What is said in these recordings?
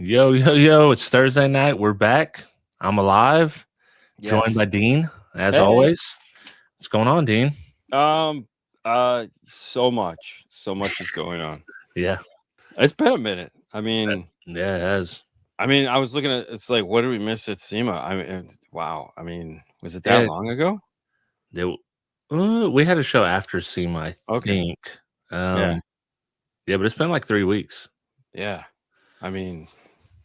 Yo, yo, yo, it's Thursday night. We're back. I'm alive, joined by Yes. Dean, as Hey. always. What's going on, Dean? So much is going on. Yeah, It's been a minute. I mean, yeah, it has. I was looking at it's like, what did we miss at SEMA? Wow. I mean, was it that Yeah, long ago? we had a show after SEMA, I Okay. think. Yeah. Yeah, but it's been like 3 weeks. Yeah. I mean,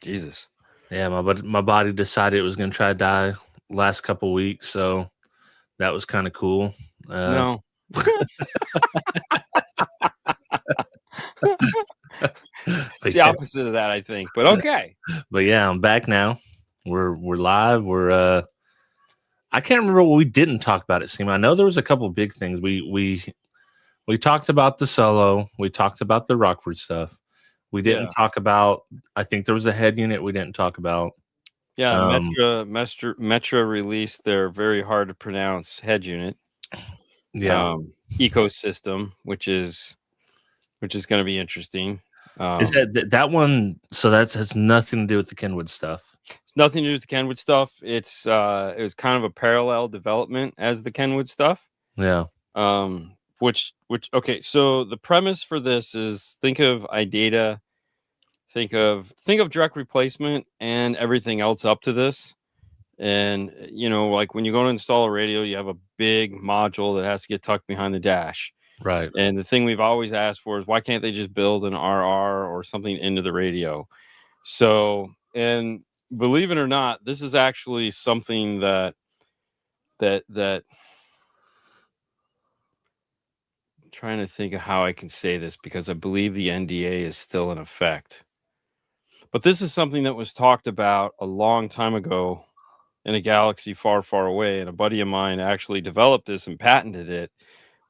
Jesus. Yeah, my body decided it was going to try to die last couple weeks, so that was kind of cool. No. It's the opposite of that, I think. But okay. But yeah, I'm back now. We're live. I can't remember what we didn't talk about at SEMA. I know there was a couple big things. We talked about the solo. We talked about the Rockford stuff. We didn't talk about. I think there was a head unit we didn't talk about. Yeah, Metra released their very hard to pronounce head unit. Yeah, ecosystem, which is going to be interesting. is that one? So that has nothing to do with the Kenwood stuff. It's nothing to do with the Kenwood stuff. It was kind of a parallel development as the Kenwood stuff. Yeah. Which okay. So the premise for this is think of iData, think of direct replacement and everything else up to this. And like when you go to install a radio, you have a big module that has to get tucked behind the dash. Right. And the thing we've always asked for is why can't they just build an RR or something into the radio? So, and believe it or not, this is actually something that I'm trying to think of how I can say this because I believe the NDA is still in effect. But this is something that was talked about a long time ago in a galaxy far, far away. And a buddy of mine actually developed this and patented it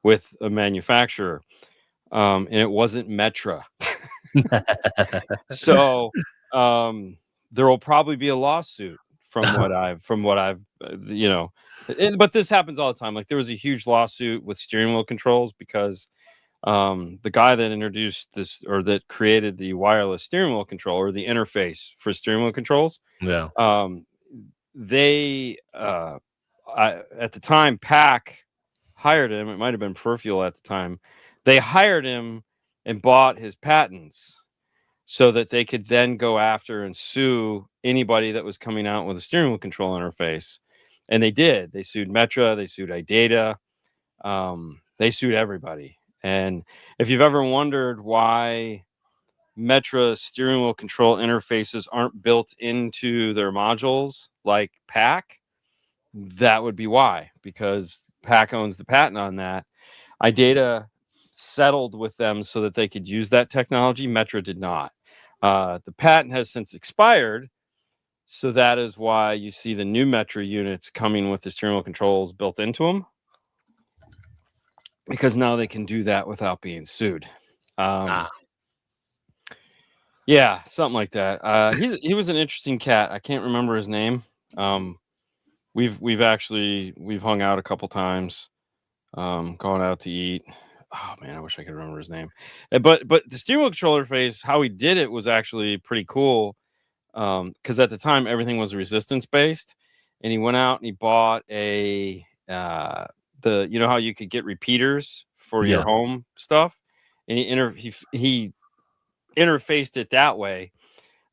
with a manufacturer. And it wasn't Metra. So there will probably be a lawsuit from what I've but this happens all the time. Like there was a huge lawsuit with steering wheel controls because the guy that introduced this or that created the wireless steering wheel control or the interface for steering wheel controls, Yeah. they at the time PAC hired him. It might have been Perfuel at the time. They hired him and bought his patents so that they could then go after and sue anybody that was coming out with a steering wheel control interface. And they did. They sued Metra, they sued iData, they sued everybody. And if you've ever wondered why Metra steering wheel control interfaces aren't built into their modules like PAC, that would be why, because PAC owns the patent on that. iData settled with them so that they could use that technology. Metra did not. The patent has since expired, so that is why you see the new Metra units coming with the steering wheel controls built into them, because now they can do that without being sued. Yeah, something like that. He was an interesting cat. I can't remember his name. We've hung out a couple times, gone out to eat. Oh man, I wish I could remember his name. But the steering wheel controller phase, how he did it was actually pretty cool. Because at the time everything was resistance based, and he went out and he bought a how you could get repeaters for your home stuff, and he interfaced it that way.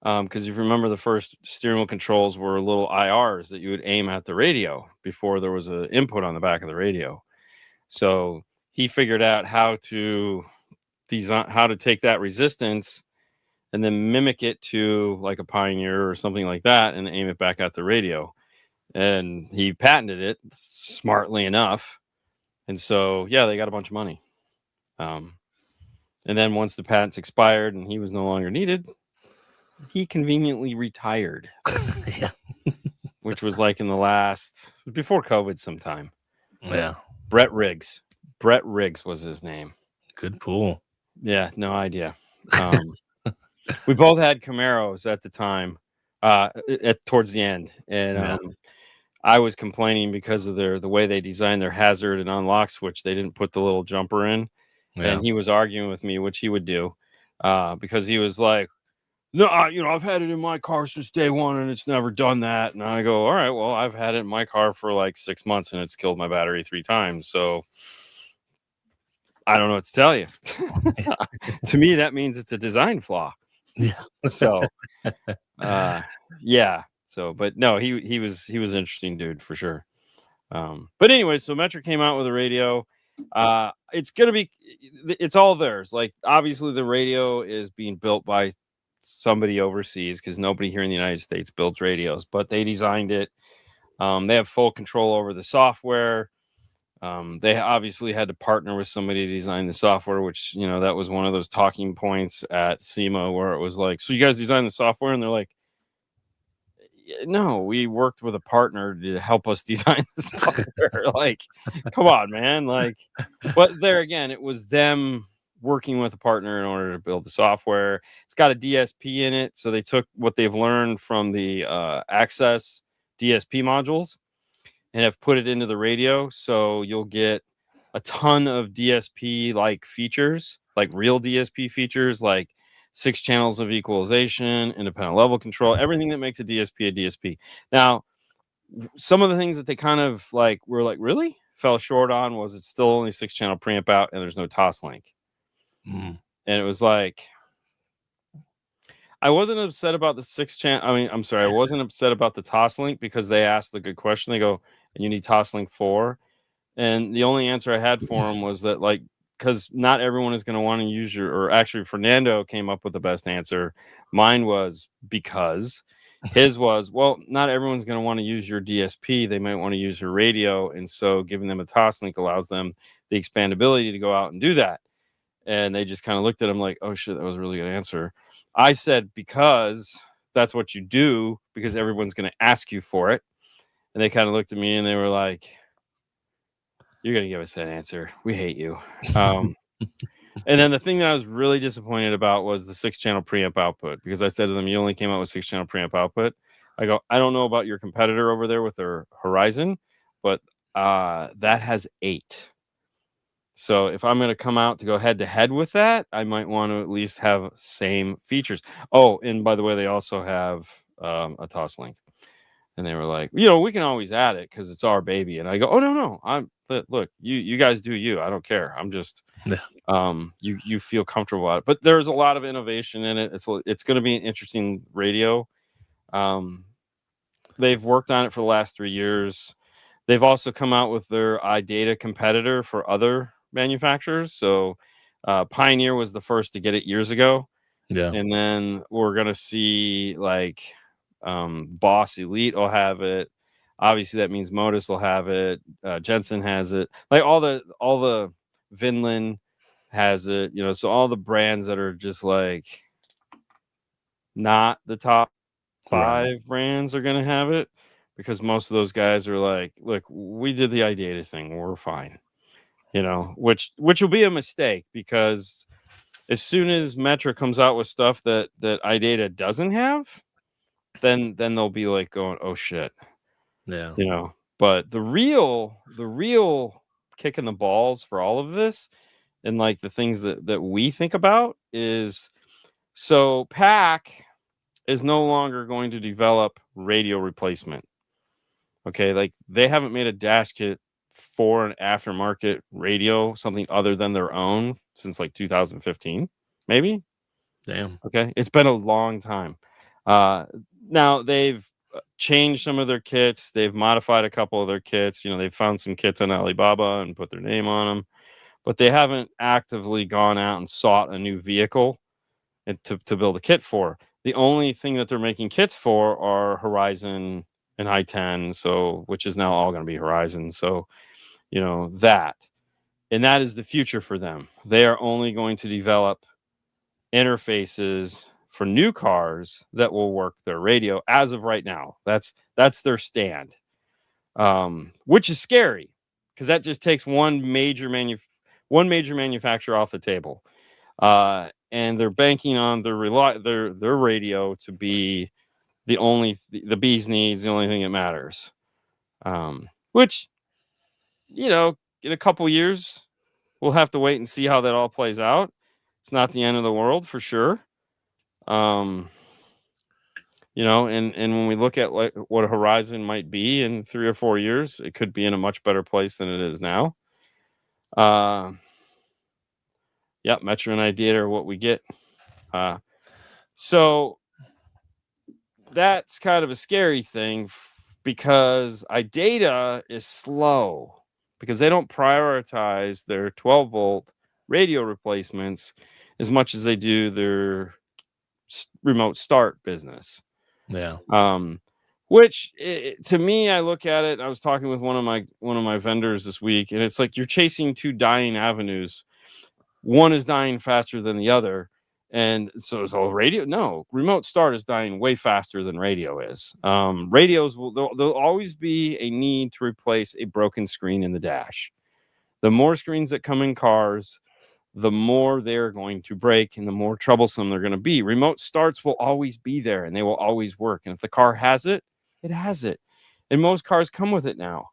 Because if you remember, the first steering wheel controls were little IRs that you would aim at the radio before there was an input on the back of the radio. So he figured out how to take that resistance and then mimic it to like a Pioneer or something like that and aim it back at the radio. And he patented it smartly enough. And so, yeah, they got a bunch of money. And then once the patents expired and he was no longer needed, he conveniently retired. Yeah. Which was like before COVID sometime. Yeah. Brett Riggs was his name. Good pool. Yeah, no idea. We both had Camaros at the time, towards the end. And I was complaining because of the way they designed their hazard and unlock switch. They didn't put the little jumper in. Yeah. And he was arguing with me, which he would do, because he was like, no, I've had it in my car since day one and it's never done that. And I go, all right, well, I've had it in my car for like 6 months and it's killed my battery 3 times. So I don't know what to tell you. To me, that means it's a design flaw. Yeah. So, yeah. So, but no, he was interesting dude for sure. But anyway, so Metric came out with a radio. It's all theirs. Like obviously the radio is being built by somebody overseas because nobody here in the United States builds radios, but they designed it. They have full control over the software. They obviously had to partner with somebody to design the software, which, that was one of those talking points at SEMA where it was like, so you guys designed the software? And they're like, no, we worked with a partner to help us design the software. Like, come on, man. Like, but there again, it was them working with a partner in order to build the software. It's got a DSP in it. So they took what they've learned from the Access DSP modules and have put it into the radio. So you'll get a ton of DSP like features, like real DSP features, like 6 channels of equalization, independent level control, everything that makes a DSP. Now, some of the things that they kind of like were like really fell short on was it's still only 6 channel preamp out and there's no toss link. And it was like, I wasn't upset about the 6 channel. I mean, I'm sorry, I wasn't upset about the toss link because they asked the good question. They go, and you need toss link 4. And the only answer I had for them was that, like, because not everyone is going to want to use or actually, Fernando came up with the best answer. Mine was because his was, well, not everyone's going to want to use your DSP. They might want to use your radio. And so giving them a toss link allows them the expandability to go out and do that. And they just kind of looked at him like, oh, shit, that was a really good answer. I said, because that's what you do, because everyone's going to ask you for it. And they kind of looked at me and they were like, you're going to give us that answer. We hate you. And then the thing that I was really disappointed about was the 6 channel preamp output, because I said to them, you only came out with 6 channel preamp output. I go, I don't know about your competitor over there with their Horizon, but that has 8. So if I'm going to come out to go head to head with that, I might want to at least have same features. Oh, and by the way, they also have a toss link. And they were like, we can always add it because it's our baby. And I go, oh, no. Look, you guys do you. I don't care. I'm just, you feel comfortable about it. But there's a lot of innovation in it. It's going to be an interesting radio. They've worked on it for the last 3 years. They've also come out with their iData competitor for other manufacturers. So Pioneer was the first to get it years ago. Yeah. And then we're going to see like Boss Elite will have it. Obviously that means Modus will have it. Jensen has it. Like all the Vinland has it, so all the brands that are just like not the top 5 brands are going to have it, because most of those guys are like, look, we did the iData thing, we're fine, which will be a mistake, because as soon as Metra comes out with stuff that iData doesn't have, then they'll be like going, oh shit. Yeah. But the real kick in the balls for all of this, and like the things that we think about, is so PAC is no longer going to develop radio replacement. Okay, like they haven't made a dash kit for an aftermarket radio, something other than their own, since like 2015, maybe. Damn. Okay, it's been a long time. Now they've changed some of their kits. They've modified a couple of their kits. They've found some kits on Alibaba and put their name on them, but they haven't actively gone out and sought a new vehicle to build a kit for. The only thing that they're making kits for are Horizon and i10, so which is now all going to be Horizon. So, that, and that is the future for them. They are only going to develop interfaces for new cars that will work their radio as of right now. That's their stand, which is scary, because that just takes one major manufacturer off the table, and they're banking on their radio to be the bee's knees, the only thing that matters. Which, in a couple years, we'll have to wait and see how that all plays out. It's not the end of the world for sure. you know, and when we look at like what a Horizon might be in 3 or 4 years, it could be in a much better place than it is now. Yeah, Metro and Idea are what we get. So that's kind of a scary thing because iData is slow because they don't prioritize their 12 volt radio replacements as much as they do their remote start business. Yeah. Which to me, I look at it. I was talking with one of my vendors this week, and it's like you're chasing two dying avenues. One is dying faster than the other, and so remote start is dying way faster than radio is. Radios there'll always be a need to replace a broken screen in the dash. The more screens that come in cars, the more they're going to break and the more troublesome they're going to be. Remote starts will always be there and they will always work. And if the car has it, it has it. And most cars come with it now.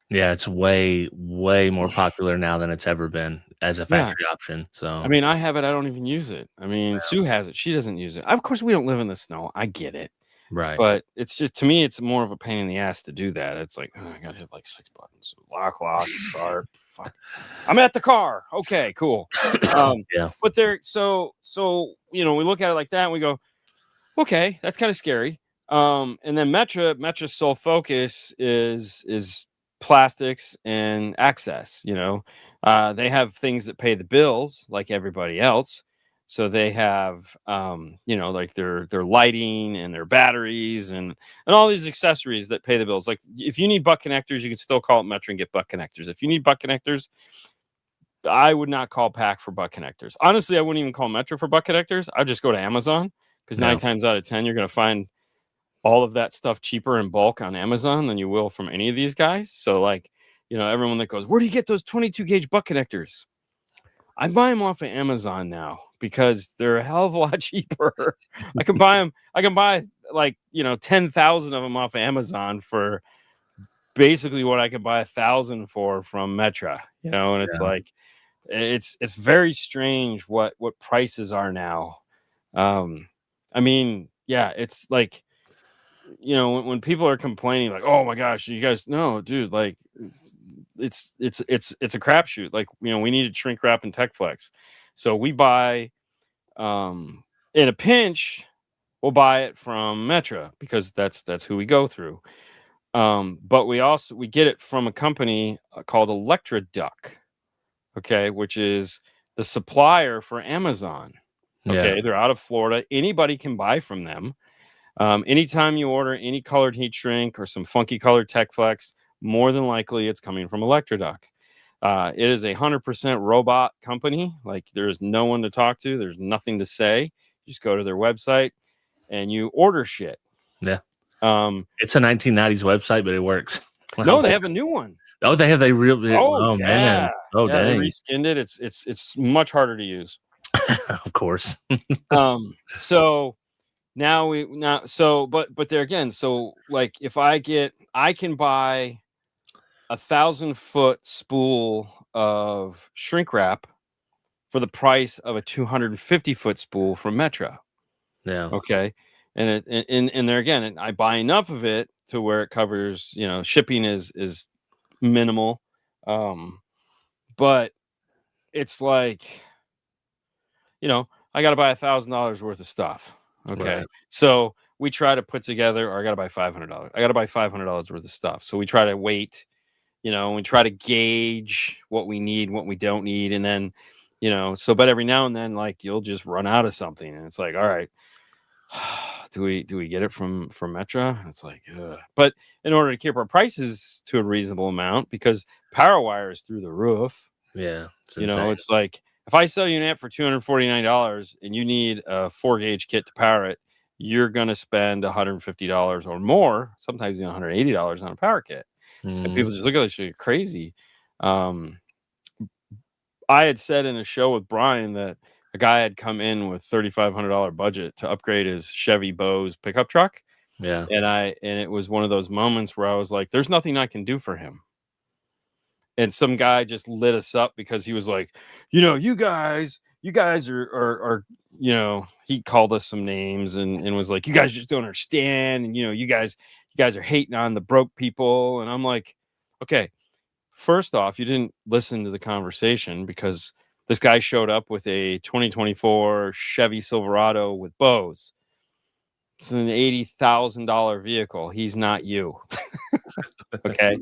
Yeah, it's way more popular now than it's ever been as a factory option. So I mean, I have it. I don't even use it. I mean, Sue has it. She doesn't use it. Of course, we don't live in the snow. I get it. right. But it's just, to me, it's more of a pain in the ass to do that. It's like, oh, I got to hit like 6 buttons. Lock, start. Fuck. I'm at the car. Okay, cool. Yeah. But so we look at it like that and we go, okay, that's kind of scary. And then Metra's sole focus is plastics and access. They have things that pay the bills like everybody else. So they have like their lighting and their batteries and all these accessories that pay the bills. Like if you need butt connectors, you can still call it Metra and get butt connectors. If you need butt connectors, I would not call PAC for butt connectors. Honestly, I wouldn't even call Metra for butt connectors. I'd just go to Amazon because 9 times out of 10, you're going to find all of that stuff cheaper in bulk on Amazon than you will from any of these guys. So like, everyone that goes, where do you get those 22 gauge butt connectors? I buy them off of Amazon now because they're a hell of a lot cheaper. I can buy like, 10,000 of them off of Amazon for basically what I could buy 1,000 for from Metra, and it's like, it's very strange what prices are now. I mean, yeah, it's like, when people are complaining like, oh my gosh, you guys, no, dude, like it's a crapshoot. Like, we needed shrink wrap and tech flex. So we buy, in a pinch, we'll buy it from Metra because that's who we go through. But we get it from a company called Electroduck, okay, which is the supplier for Amazon. Okay, they're out of Florida. Anybody can buy from them. Anytime you order any colored heat shrink or some funky colored tech flex, more than likely it's coming from Electroduck. It is 100% robot company. Like there is no one to talk to. There's nothing to say. You just go to their website and you order shit. Yeah. It's a 1990s website, but it works. No, they have a new one. Oh, they have Oh yeah. Man. Oh, yeah, dang. They reskinned it. It's much harder to use. Of course. So now but there again, so like if I can buy 1,000-foot spool of shrink wrap for the price of a 250-foot spool from Metra. Yeah. Okay. And there again, I buy enough of it to where it covers, shipping is minimal. But it's like, I got to buy $1,000 worth of stuff. Okay. Right. So we try to put together, or I got to buy $500. I got to buy $500 worth of stuff. So we try to wait, we try to gauge what we need, what we don't need. And then, but every now and then, like you'll just run out of something and it's like, all right, do we get it from Metra? And it's like, ugh. But in order to keep our prices to a reasonable amount, because power wire is through the roof. Yeah. It's like, if I sell you an amp for $249 and you need a 4-gauge kit to power it, you're going to spend $150 or more, sometimes even $180 on a power kit. And people just look at this, you're crazy. I had said in a show with Brian that a guy had come in with $3,500 budget to upgrade his Chevy Bose pickup truck. Yeah. And it was one of those moments where I was like, there's nothing I can do for him. And some guy just lit us up because he was like, you guys, you guys are he called us some names and was like, you guys just don't understand, and you guys are hating on the broke people. And I'm like, okay, first off, you didn't listen to the conversation, because this guy showed up with a 2024 Chevy Silverado with Bose. It's an $80,000 vehicle. He's not you. Okay.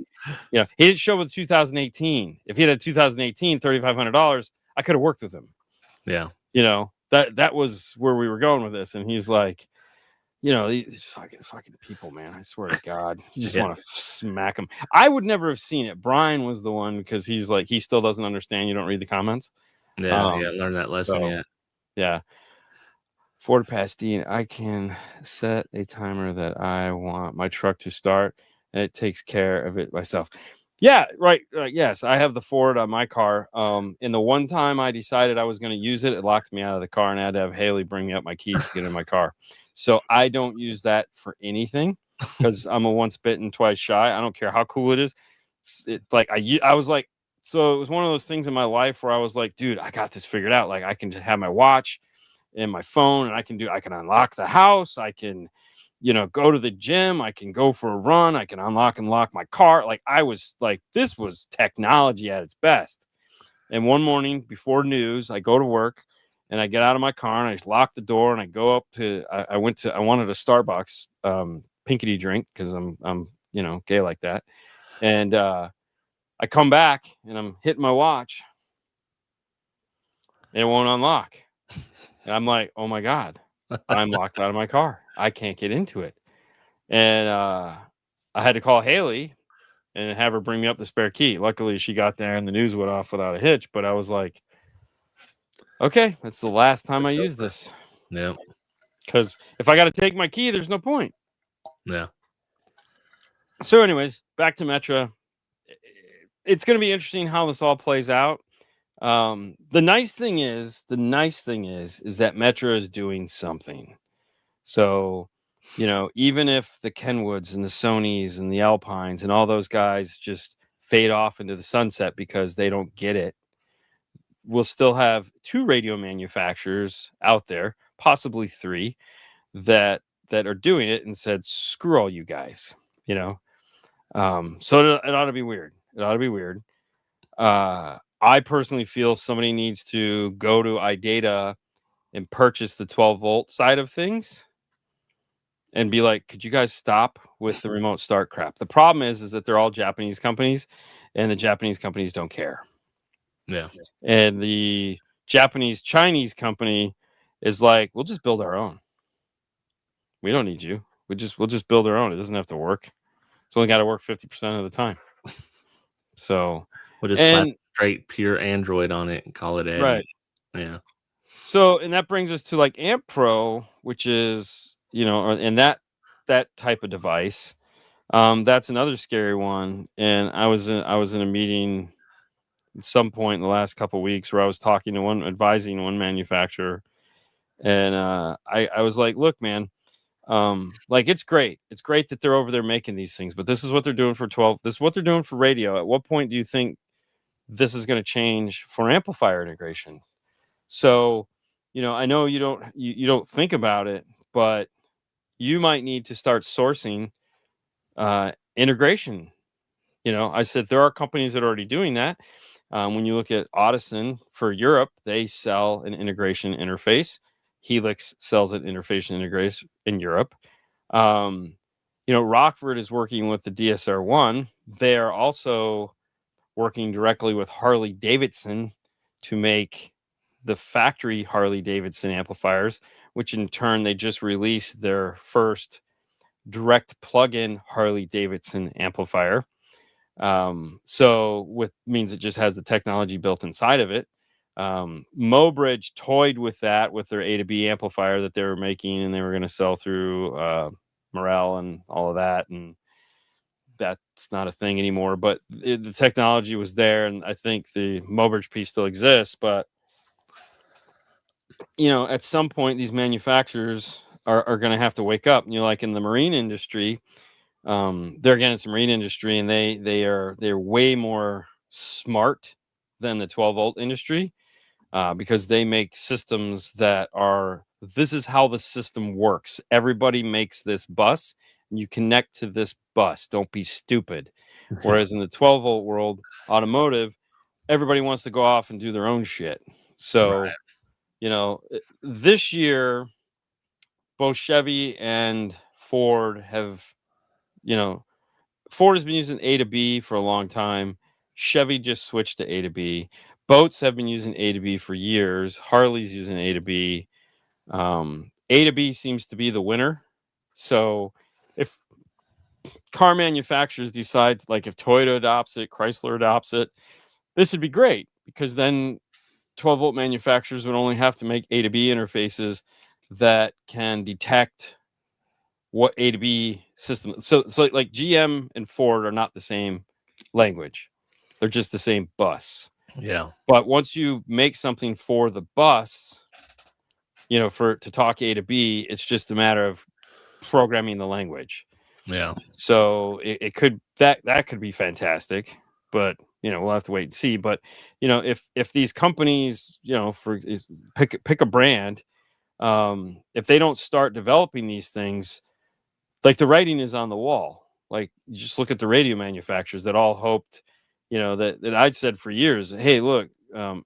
He didn't show up with 2018. If he had a 2018 $3,500, I could have worked with him. Yeah. That was where we were going with this. And he's like, these fucking people, man. I swear to God, you just want to smack them. I would never have seen it. Brian was the one, because he's like, he still doesn't understand. You don't read the comments. Yeah. Learn that lesson yet. Yeah. Ford Pastine, I can set a timer that I want my truck to start, and it takes care of it myself. Yeah, right. Yes, I have the Ford on my car. And the one time I decided I was going to use it, it locked me out of the car, and I had to have Haley bring me up my keys to get in my car. So I don't use that for anything, because I'm a once bitten, twice shy. I don't care how cool it is. I was like, so it was one of those things in my life where I was like, dude, I got this figured out. Like, I can just have my watch and my phone, and I can unlock the house. I can, go to the gym. I can go for a run. I can unlock and lock my car. Like, I was like, this was technology at its best. And one morning before news, I go to work, and I get out of my car, and I just lock the door, and I go up to, I wanted a Starbucks pinkety drink, because I'm gay like that. And I come back, and I'm hitting my watch, and it won't unlock. And I'm like, oh my God, I'm locked out of my car. I can't get into it. And I had to call Haley and have her bring me up the spare key. Luckily, she got there and the news went off without a hitch. But I was like, okay, that's the last time I use this. Yeah. Because if I got to take my key, there's no point. Yeah. So anyways, back to Metra. It's going to be interesting how this all plays out. The nice thing is that Metra is doing something. So, even if the Kenwoods and the Sonys and the Alpines and all those guys just fade off into the sunset because they don't get it, we'll still have 2 radio manufacturers out there, possibly 3, that are doing it and said, screw all you guys, so it ought to be weird. I personally feel somebody needs to go to iData and purchase the 12-volt side of things and be like, could you guys stop with the remote start crap? The problem is that they're all Japanese companies, and the Japanese companies don't care. Yeah. And the Chinese company is like, we'll just build our own. We don't need you. We'll just build our own. It doesn't have to work. It's only got to work 50% of the time. So we'll just slap straight pure Android on it and call it Eddie. Right. Yeah. So, and that brings us to like Amp Pro, which is, and that type of device. That's another scary one. And I was in a meeting at some point in the last couple of weeks where I was advising one manufacturer. And I was like, look, man, like, it's great. It's great that they're over there making these things, but this is what they're doing for 12. This is what they're doing for radio. At what point do you think this is going to change for amplifier integration? So, I know you don't think about it, but you might need to start sourcing integration. I said there are companies that are already doing that. When you look at Audison for Europe, they sell an integration interface. Helix sells an integration in Europe. Rockford is working with the DSR-1. They are also working directly with Harley Davidson to make the factory Harley Davidson amplifiers, which in turn they just released their first direct plug-in Harley Davidson amplifier. So means it just has the technology built inside of it. Mobridge toyed with that with their A to B amplifier that they were making, and they were going to sell through Morel and all of that, and that's not a thing anymore. But the technology was there, and I think the Mobridge piece still exists. But at some point, these manufacturers are going to have to wake up. Like in the marine industry, it's the marine industry, and they're way more smart than the 12-volt industry. because they make systems that are, this is how the system works. Everybody makes this bus, and you connect to this bus. Don't be stupid. Whereas in the 12-volt world, automotive, everybody wants to go off and do their own shit. So, this year, both Chevy and Ford have, Ford has been using A to B for a long time. Chevy just switched to A to B. Boats have been using A to B for years. Harley's using A to B. A to B seems to be the winner. So if car manufacturers decide, like if Toyota adopts it, Chrysler adopts it, this would be great, because then 12-volt manufacturers would only have to make A to B interfaces that can detect what A to B system. So like GM and Ford are not the same language. They're just the same bus. Yeah. But once you make something for the bus, for to talk A to B, it's just a matter of programming the language. Yeah. So it could, that could be fantastic, but we'll have to wait and see. But if these companies, pick a brand, if they don't start developing these things, like the writing is on the wall. Like you just look at the radio manufacturers that all hoped, that I'd said for years, hey, look,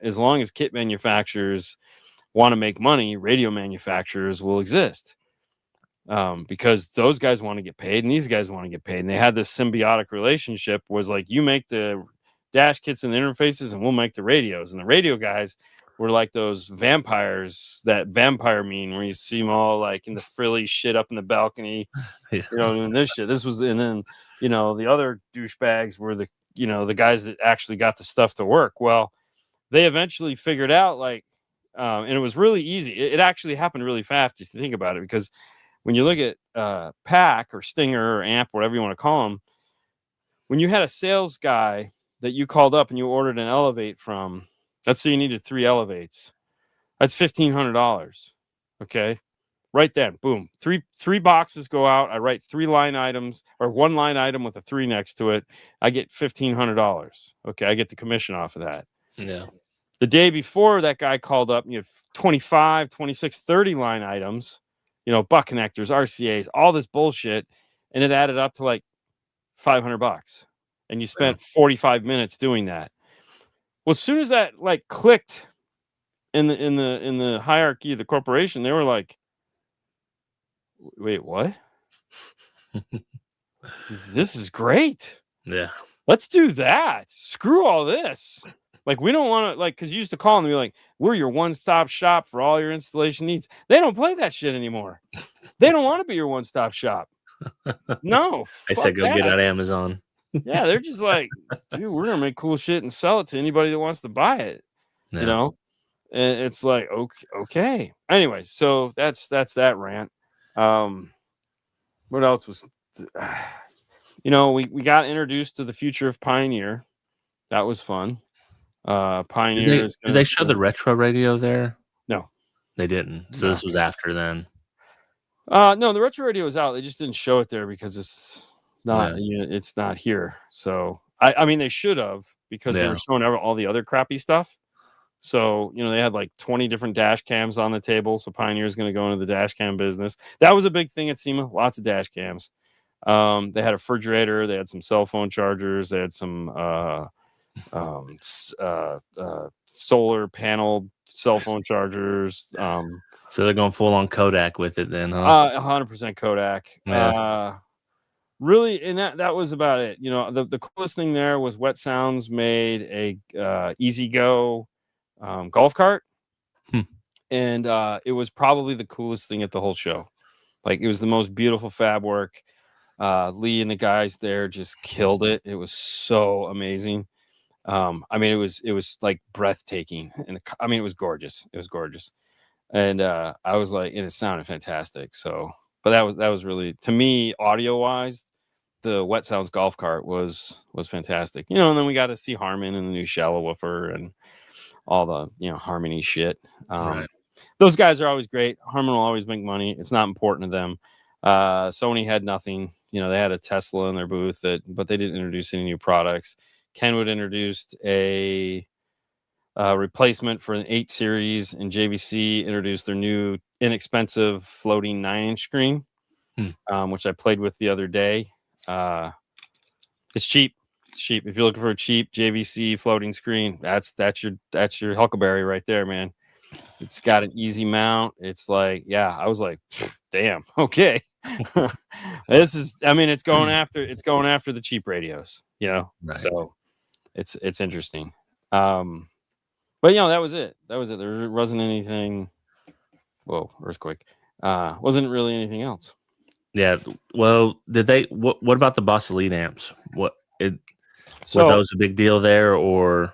as long as kit manufacturers want to make money, radio manufacturers will exist. Because those guys want to get paid and these guys want to get paid. And they had this symbiotic relationship, was like, you make the dash kits and the interfaces and we'll make the radios. And the radio guys were like those vampires, that vampire meme where you see them all like in the frilly shit up in the balcony, doing this shit. This was, and then, the other douchebags were the guys that actually got the stuff to work. Well, they eventually figured out and it was really easy. It actually happened really fast if you think about it, because when you look at Pack or Stinger or Amp, whatever you want to call them, when you had a sales guy that you called up and you ordered an Elevate from, let's say you needed 3 Elevates, that's $1,500. Okay, right then, boom, three boxes go out. I write 3 line items, or 1 line item with a 3 next to it. I get $1,500. Okay, I get the commission off of that. Yeah. The day before, that guy called up and you had 25, 26, 30 line items. Butt connectors, RCAs, all this bullshit, and it added up to like $500, and you spent 45 minutes doing that. Well, as soon as that like clicked in the hierarchy of the corporation, they were like, "Wait, what? This is great. Yeah. Let's do that. Screw all this. Like, we don't want to, like, because you used to call them and be like, we're your one-stop shop for all your installation needs. They don't play that shit anymore. They don't want to be your one-stop shop. No. I said go get it on Amazon. Yeah, they're just like, dude, we're gonna make cool shit and sell it to anybody that wants to buy it. Yeah. And it's like, okay. Anyway, so that's that rant. What else was? We got introduced to the future of Pioneer. That was fun. Pioneer Did they show the retro radio there? No, they didn't. So this was after then. No, the retro radio was out. They just didn't show it there because it's not. It's not here. So I mean, they should have, because they were showing all the other crappy stuff. So they had like 20 different dash cams on the table. So Pioneer is going to go into the dash cam business. That was a big thing at SEMA. Lots of dash cams. They had a refrigerator. They had some cell phone chargers. They had some solar panel cell phone chargers. So they're going full on Kodak with it then, huh? 100% Kodak. Yeah. Really, and that was about it. The coolest thing there was Wet Sounds made a Easy Go golf cart. And it was probably the coolest thing at the whole show. Like, it was the most beautiful fab work. Lee and the guys there just killed it. It was so amazing. I mean, it was like breathtaking, and I mean, it was gorgeous. It was gorgeous, and I was like, and it sounded fantastic. So, but that was really, to me, audio wise, the Wet Sounds golf cart was fantastic. And then we got to see Harman and the new shallow woofer and all the Harmony shit. Right. Those guys are always great. Harman will always make money. It's not important to them. Sony had nothing. They had a Tesla in their booth, but they didn't introduce any new products. Kenwood introduced a replacement for an 8 series, and JVC introduced their new inexpensive floating 9-inch screen, which I played with the other day. It's cheap. It's cheap. If you're looking for a cheap JVC floating screen, that's your Huckleberry right there, man. It's got an easy mount. It's like, yeah, I was like, damn, okay. This is, I mean, it's going after the cheap radios, you know. Right. So it's interesting. But that was it. There wasn't anything. Whoa, earthquake. Wasn't really anything else. Yeah. Well, did they? What about the Boss Elite amps? Were those a big deal there, or?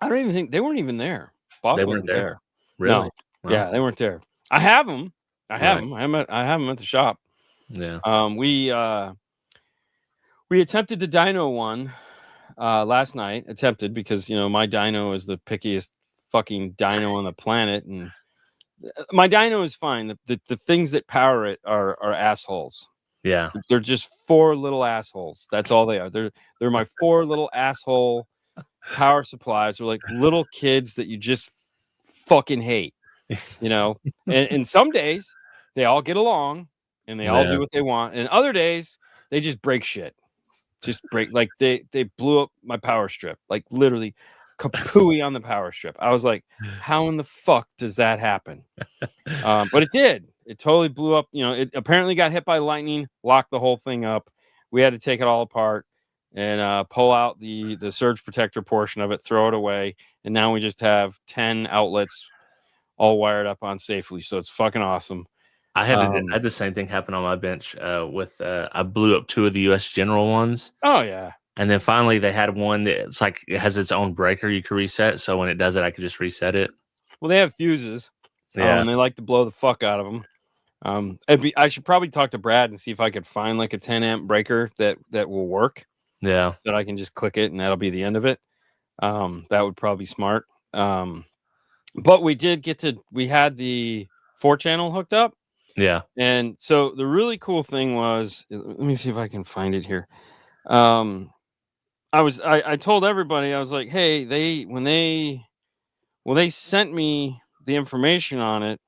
I don't even think they weren't even there. Boss wasn't there. Really? No. Wow. Yeah, they weren't there. I have them. I have them at the shop. Yeah. We attempted the dyno one last night. Attempted because my dyno is the pickiest fucking dyno on the planet, and my dyno is fine. The things that power it are assholes. Yeah. They're just 4 little assholes. That's all they are. They're my 4 little asshole power supplies. They're like little kids that you just fucking hate, and some days they all get along and they all do what they want, and other days they just break shit. Just break, like they blew up my power strip, like literally kapooey on the power strip. I was like, how in the fuck does that happen? But it did. It totally blew up. It apparently got hit by lightning, locked the whole thing up. We had to take it all apart and pull out the surge protector portion of it, throw it away, and now we just have 10 outlets all wired up on safely. So it's fucking awesome. I had the same thing happen on my bench with I blew up 2 of the US General ones. Oh yeah. And then finally they had one that's like it has its own breaker you can reset. So when it does it, I could just reset it. Well, they have fuses. Yeah. And they like to blow the fuck out of them. I should probably talk to Brad and see if I could find like a 10 amp breaker that will work. Yeah. So that I can just click it and that'll be the end of it. That would probably be smart. But we had the 4-channel hooked up. Yeah. And so the really cool thing was, let me see if I can find it here. I told everybody, I was like, hey, when they sent me the information on it,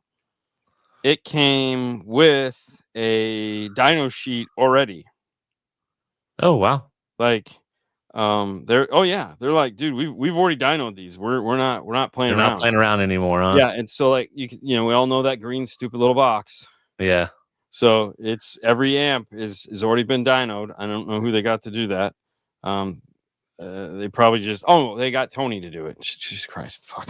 it came with a dyno sheet already. Oh wow. Like they're like, dude, we've already dynoed these. We're not playing around. Not playing around anymore, huh? Yeah, and so like we all know that green stupid little box. Yeah. So it's every amp is already been dynoed. I don't know who they got to do that. They probably just they got Tony to do it. Jesus Christ, fuck.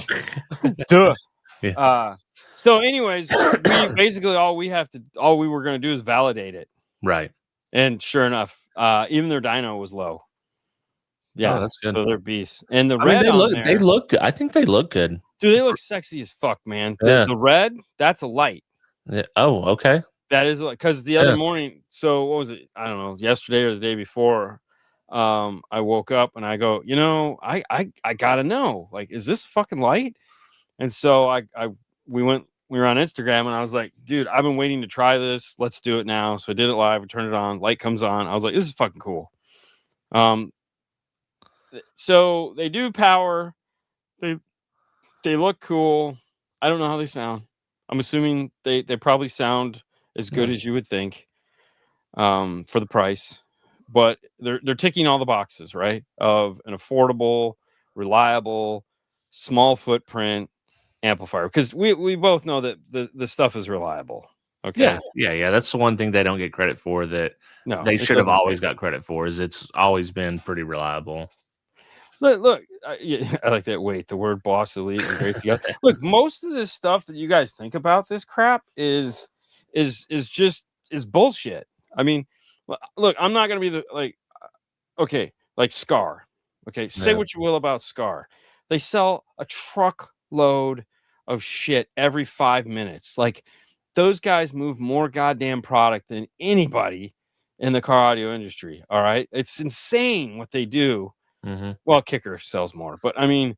Duh. Yeah. So anyways, we basically all we were gonna do is validate it. Right. And sure enough, even their dyno was low. Yeah, that's good. So they're beasts. And the red they look good. I think they look good. Dude, they look sexy as fuck, man. The red, that's a light. Yeah. Oh, okay. That is because the other morning, so what was it? I don't know, yesterday or the day before. I woke up and I go, I gotta know, like, is this a fucking light? And so we were on Instagram and I was like, dude, I've been waiting to try this. Let's do it now. So I did it live. We turned it on. Light comes on. I was like, this is fucking cool. So they do power. They look cool. I don't know how they sound. I'm assuming they probably sound as good as you would think for the price. But they're ticking all the boxes, right? Of an affordable, reliable, small footprint amplifier, because we both know that the stuff is reliable. Okay. Yeah. That's the one thing they don't get credit for that they should have always got credit for, is it's always been pretty reliable. Look, I like that. Wait, the word Boss Elite and great together. Look, most of this stuff that you guys think about this crap is bullshit. I mean, look, I'm not gonna be like Scar. Okay, say what you will about Scar. They sell a truckload of shit every 5 minutes. Like, those guys move more goddamn product than anybody in the car audio industry. All right, it's insane what they do. Mm-hmm. Well, Kicker sells more, but I mean,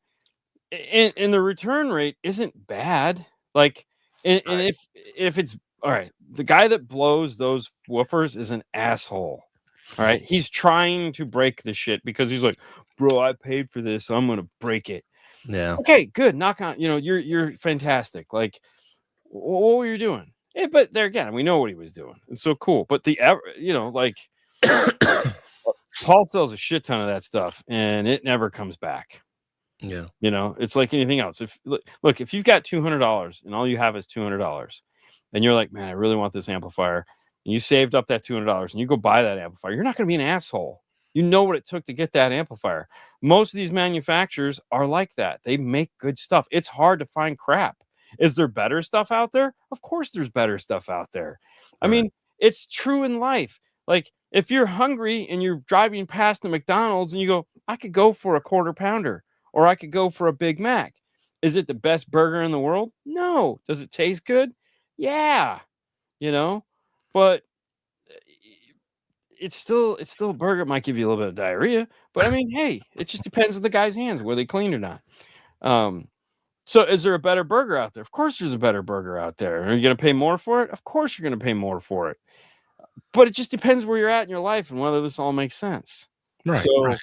and the return rate isn't bad. Like, and if it's all right, the guy that blows those woofers is an asshole. All right, he's trying to break the shit because he's like, bro, I paid for this, so I'm gonna break it. Yeah. Okay, good. Knock on. You're fantastic. Like, what were you doing? But there again, we know what he was doing. It's so cool. But like Paul sells a shit ton of that stuff, and it never comes back. Yeah. It's like anything else. Look, if you've got $200 and all you have is $200, and you're like, man, I really want this amplifier, and you saved up that $200 and you go buy that amplifier, you're not going to be an asshole. You know what it took to get that amplifier. Most of these manufacturers are like that. They make good stuff. It's hard to find crap. Is there better stuff out there? Of course there's better stuff out there. I mean, it's true in life. Like, if you're hungry and you're driving past the McDonald's and you go, I could go for a quarter pounder, or I could go for a Big Mac. Is it the best burger in the world? No. Does it taste good? Yeah. But it's still a burger. It might give you a little bit of diarrhea, but I mean, hey, it just depends on the guy's hands, were they clean or not. So is there a better burger out there? Of course there's a better burger out there. Are you going to pay more for it? Of course you're going to pay more for it. But it just depends where you're at in your life and whether this all makes sense. Right. So,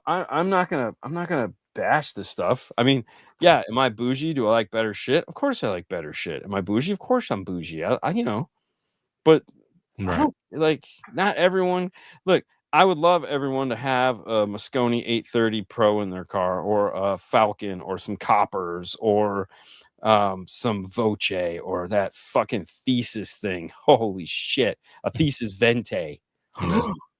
I'm not gonna bash this stuff. I mean, yeah, am I bougie? Do I like better shit? Of course I like better shit. Am I bougie? Of course I'm bougie. But I don't like, not everyone. Look, I would love everyone to have a Moscone 830 Pro in their car, or a Falcon, or some Coppers, or some Voce, or that fucking Thesis thing. Holy shit, a Thesis Vente.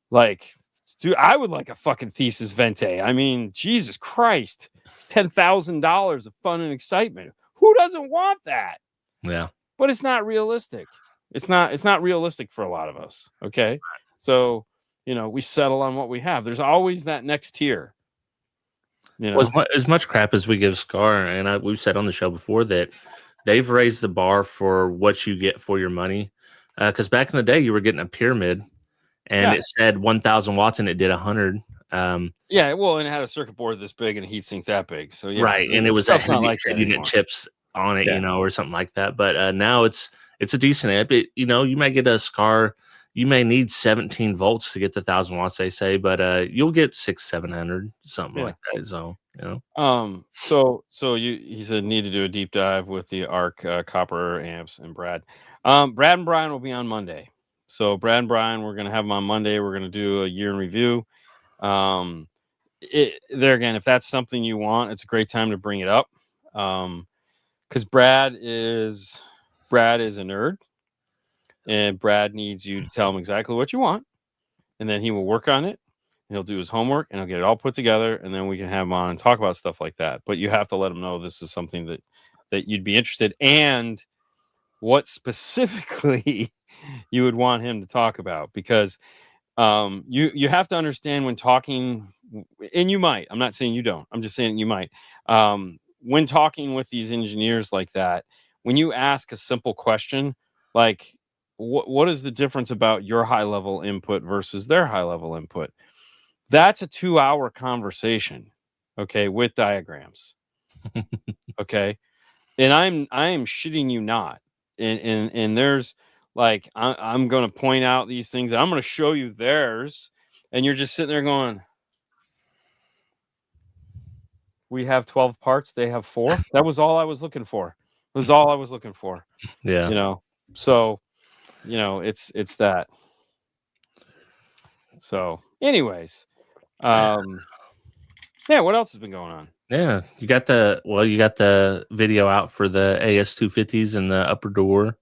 Like, dude, I would like a fucking Thesis Vente. I mean, Jesus Christ, it's $10,000 of fun and excitement. Who doesn't want that? Yeah. But it's not realistic. It's not realistic for a lot of us. Okay, so we settle on what we have. There's always that next tier. Well, as much crap as we give Scar, and we've said on the show before that they've raised the bar for what you get for your money. Because back in the day, you were getting a Pyramid, and it said 1,000 watts, and it did 100. Yeah, well, and it had a circuit board this big and a heatsink that big. So yeah, right, and it was stuff not like that unit chips on it, or something like that. But now it's a decent amp. You may get a Scar. You may need 17 volts to get the 1,000 watts, they say, but you'll get 600-700, something like that. So he said need to do a deep dive with the ARC copper amps and Brad. Brad and Brian will be on Monday. So Brad and Brian, we're gonna have them on Monday. We're gonna do a year in review. There again, if that's something you want, it's a great time to bring it up. Because Brad is a nerd. And Brad needs you to tell him exactly what you want, and then he will work on it. He'll do his homework, and he'll get it all put together, and then we can have him on and talk about stuff like that. But you have to let him know this is something that you'd be interested in, and what specifically you would want him to talk about, because you have to understand when talking, and you might. I'm not saying you don't. I'm just saying you might. When talking with these engineers like that, when you ask a simple question like, what is the difference about your high level input versus their high level input? That's a 2-hour conversation, okay, with diagrams. Okay. And I am shitting you not. And there's like, I'm going to point out these things, and I'm going to show you theirs. And you're just sitting there going, we have 12 parts. They have 4. That was all I was looking for. Yeah. So, it's that. So anyways, yeah, what else has been going on? Yeah, you got the video out for the AS250s in the upper door.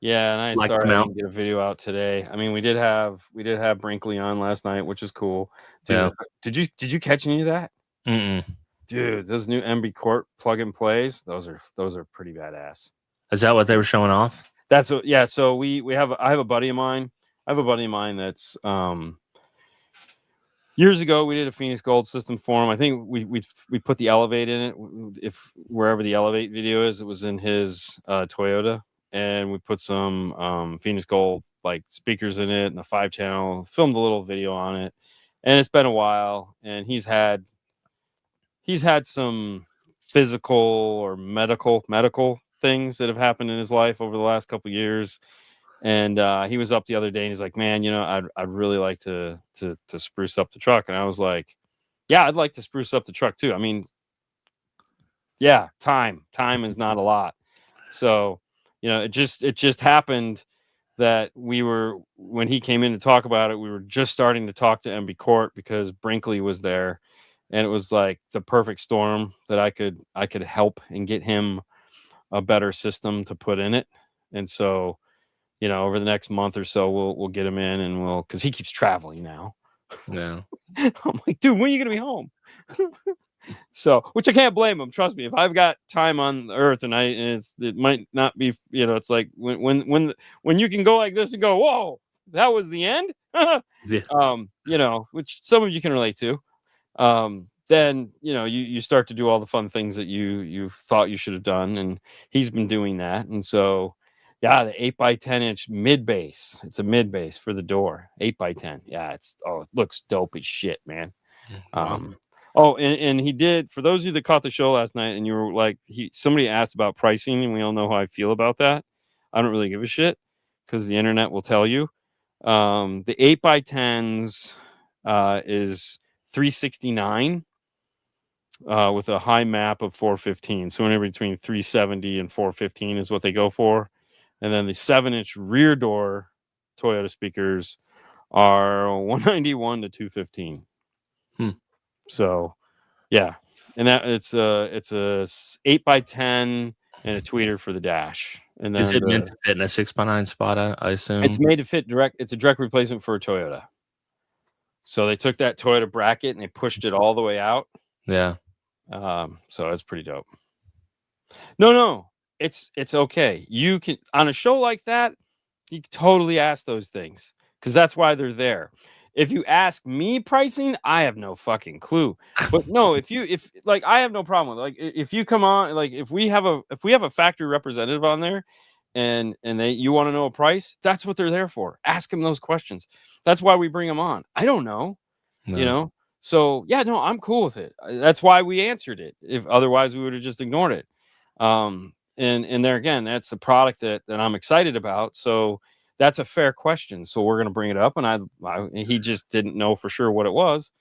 Yeah, and I didn't get a video out today. I mean, we did have Brinkley on last night, which is cool. Dude, yeah. Did you catch any of that? Mm-mm. Dude, those new MB Court plug and plays, those are pretty badass. Is that what they were showing off? That's what. Yeah. So I have a buddy of mine. That's years ago we did a Phoenix Gold system for him. I think we put the Elevate in it. If wherever the Elevate video is, it was in his Toyota, and we put some Phoenix Gold like speakers in it and the 5-channel. Filmed a little video on it, and it's been a while. And he's had some physical or medical things that have happened in his life over the last couple of years. And he was up the other day and he's like, man, I'd really like to spruce up the truck. And I was like, yeah, I'd like to spruce up the truck too. I mean, yeah, time is not a lot. So, it just happened that when he came in to talk about it, we were just starting to talk to MB Court because Brinkley was there, and it was like the perfect storm that I could help and get him a better system to put in it. And so, over the next month or so, we'll get him in, and because he keeps traveling now. Yeah. I'm like, dude, when are you gonna be home? So, which I can't blame him. Trust me, if I've got time on the earth and it might not be, it's like when you can go like this and go, whoa, that was the end. Yeah. Which some of you can relate to. Then you start to do all the fun things that you thought you should have done, and he's been doing that. And so, yeah, the 8x10-inch mid base. It's a mid base for the door, 8x10. Yeah, it looks dope as shit, man. Wow. And he did, for those of you that caught the show last night and you were like, somebody asked about pricing, and we all know how I feel about that. I don't really give a shit because the internet will tell you. The 8x10s is $369 with a high map of 415. So anywhere between 370 and 415 is what they go for. And then the 7-inch rear door Toyota speakers are 191 to 215. So, yeah, and that it's a 8x10 and a tweeter for the dash. And then Is it meant to fit in a 6x9 spot? I assume it's made to fit direct. It's a direct replacement for a Toyota. So they took that Toyota bracket and they pushed it all the way out. Yeah. So it's pretty dope. No, it's okay. You can, on a show like that, you can totally ask those things because that's why they're there. If you ask me pricing, I have no fucking clue. But no, if I have no problem with it. Like if you come on, like if we have a factory representative on there and you want to know a price, that's what they're there for. Ask them those questions. That's why we bring them on. I don't know, No. So yeah, no, I'm cool with it. That's why we answered it. If otherwise we would have just ignored it. And there again, that's a product that I'm excited about. So that's a fair question. So we're going to bring it up. And he just didn't know for sure what it was.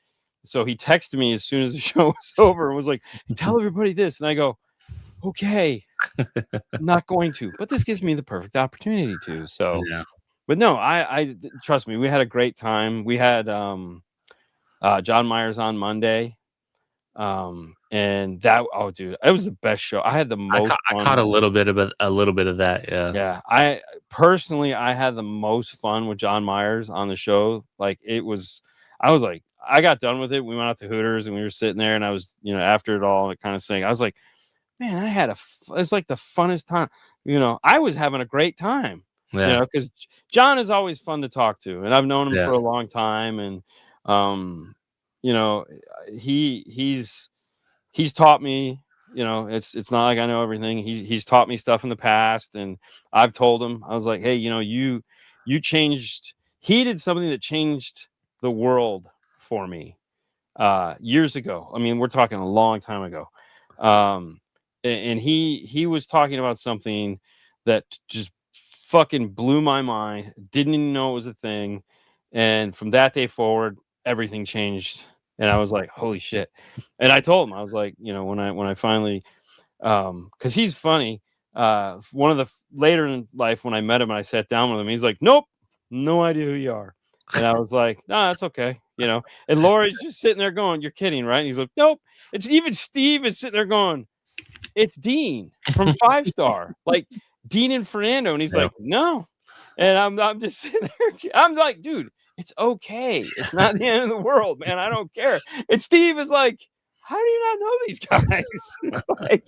So he texted me as soon as the show was over and was like, tell everybody this. And I go, okay, I'm not going to, but this gives me the perfect opportunity to. So, Yeah. but no, I trust me, we had a great time. We had John Myers on Monday. And that, dude, it was the best show. I had the most I caught a little bit of that. Yeah. Yeah. I personally had the most fun with John Myers on the show. Like I was like, I got done with it. We went out to Hooters and we were sitting there, and I was, after it all, kind of saying, I was like, man, it's like the funnest time. I was having a great time. Yeah. Because John is always fun to talk to, and I've known him Yeah. for a long time, and he's taught me, it's not like I know everything. He's taught me stuff in the past, and I've told him, I was like, hey, you changed. He did something that changed the world for me years ago. I mean, we're talking a long time ago. And he was talking about something that just fucking blew my mind. Didn't even know it was a thing. And from that day forward, everything changed. And I was like, holy shit. And I told him, I was like, when I finally, cause he's funny. One of the later in life when I met him and I sat down with him, he's like, nope, no idea who you are. And I was like, no, that's okay. And Lori's just sitting there going, you're kidding, right? And he's like, nope. It's even Steve is sitting there going, it's Dean from 5 Star, like Dean and Fernando. And he's like, no. And I'm just sitting there. I'm like, dude, it's okay. It's not the end of the world, man. I don't care. And Steve is like, how do you not know these guys? Like,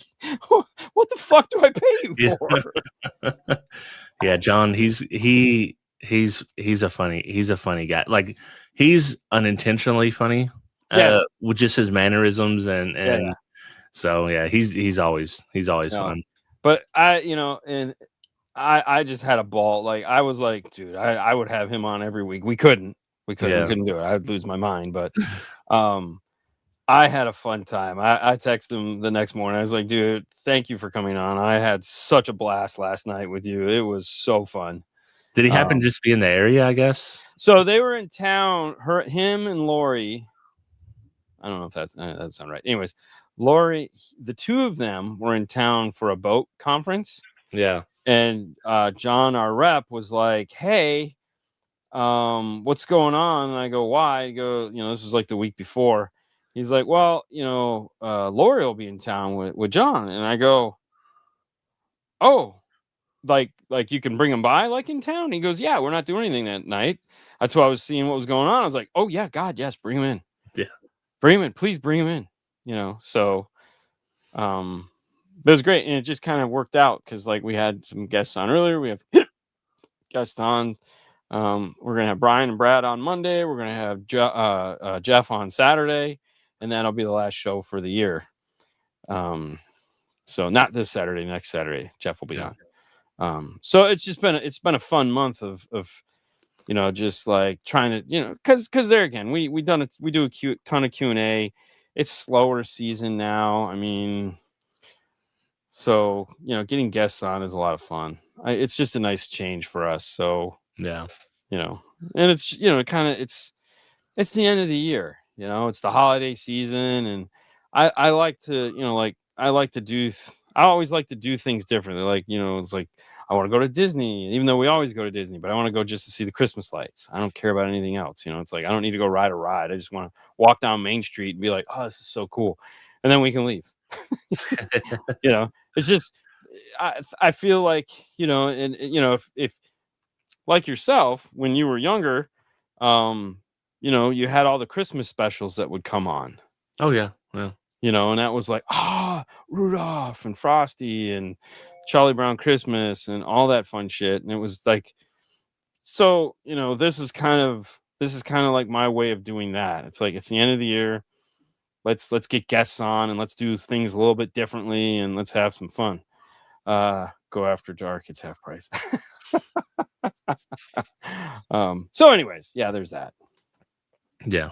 what the fuck do I pay you for? Yeah, John, he's a funny guy. Like, he's unintentionally funny. With just his mannerisms and so yeah, he's always fun. But and I just had a ball. Like, I was like, dude, I would have him on every week. We couldn't do it. I'd lose my mind. But I had a fun time. I texted him the next morning. I was like, dude, thank you for coming on. I had such a blast last night with you. It was so fun. Did he happen to just be in the area, I guess? So they were in town, him and Lori. I don't know if that doesn't sound right. Anyways, Lori, the two of them were in town for a boat conference, Yeah. and John, our rep, was like, "Hey, what's going on?" And I go, "Why?" He go, this was like the week before. He's like, "Well, Lori will be in town with John," and I go, "Oh, like you can bring him by like in town?" He goes, "Yeah, we're not doing anything that night." That's why I was seeing what was going on. I was like, "Oh yeah, God, yes, bring him in. Yeah. Bring him in. Please bring him in." So but it was great, and it just kind of worked out because like we had some guests on earlier. We have guests on. We're gonna have Brian and Brad on Monday. We're gonna have Jeff on Saturday, and that'll be the last show for the year. So not this Saturday, next Saturday, Jeff will be Yeah. on. So it's been a fun month of just like trying to because there again we do a ton of Q&A. It's slower season now. I mean, so getting guests on is a lot of fun. It's just a nice change for us. So Yeah. and it's kind of it's the end of the year. It's the holiday season, and I like to I like to I always like to do things differently. Like it's like I want to go to Disney, even though we always go to Disney, but I want to go just to see the Christmas lights. I don't care about anything else. It's like I don't need to go ride a ride. I just want to walk down Main Street and be like, oh, this is so cool, and then we can leave. It's just I feel like and if like yourself when you were younger, you had all the Christmas specials that would come on. Oh yeah. Yeah. And that was like, Rudolph and Frosty and Charlie Brown Christmas and all that fun shit. And it was like, so, this is kind of like my way of doing that. It's like, it's the end of the year. Let's get guests on and let's do things a little bit differently and let's have some fun. Go after dark. It's half price. So anyways, yeah, there's that. Yeah.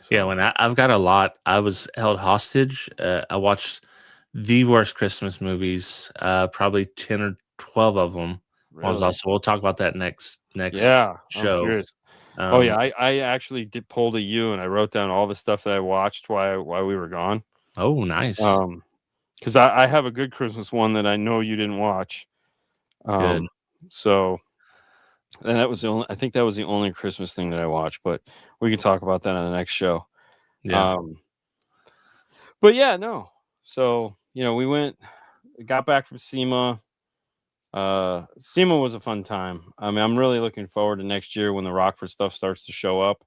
So. Yeah, when I've got a lot. I was held hostage. I watched the worst Christmas movies, probably 10 or 12 of them. Really? We'll talk about that next Yeah, I'm show. curious. Oh yeah, I actually pulled a U and I wrote down all the stuff that I watched while we were gone. Oh, nice. Because I have a good Christmas one that I know you didn't watch. Good. So, and I think that was the only Christmas thing that I watched, but we can talk about that on the next show. Yeah. But yeah, no. So, we got back from SEMA. SEMA was a fun time. I mean, I'm really looking forward to next year when the Rockford stuff starts to show up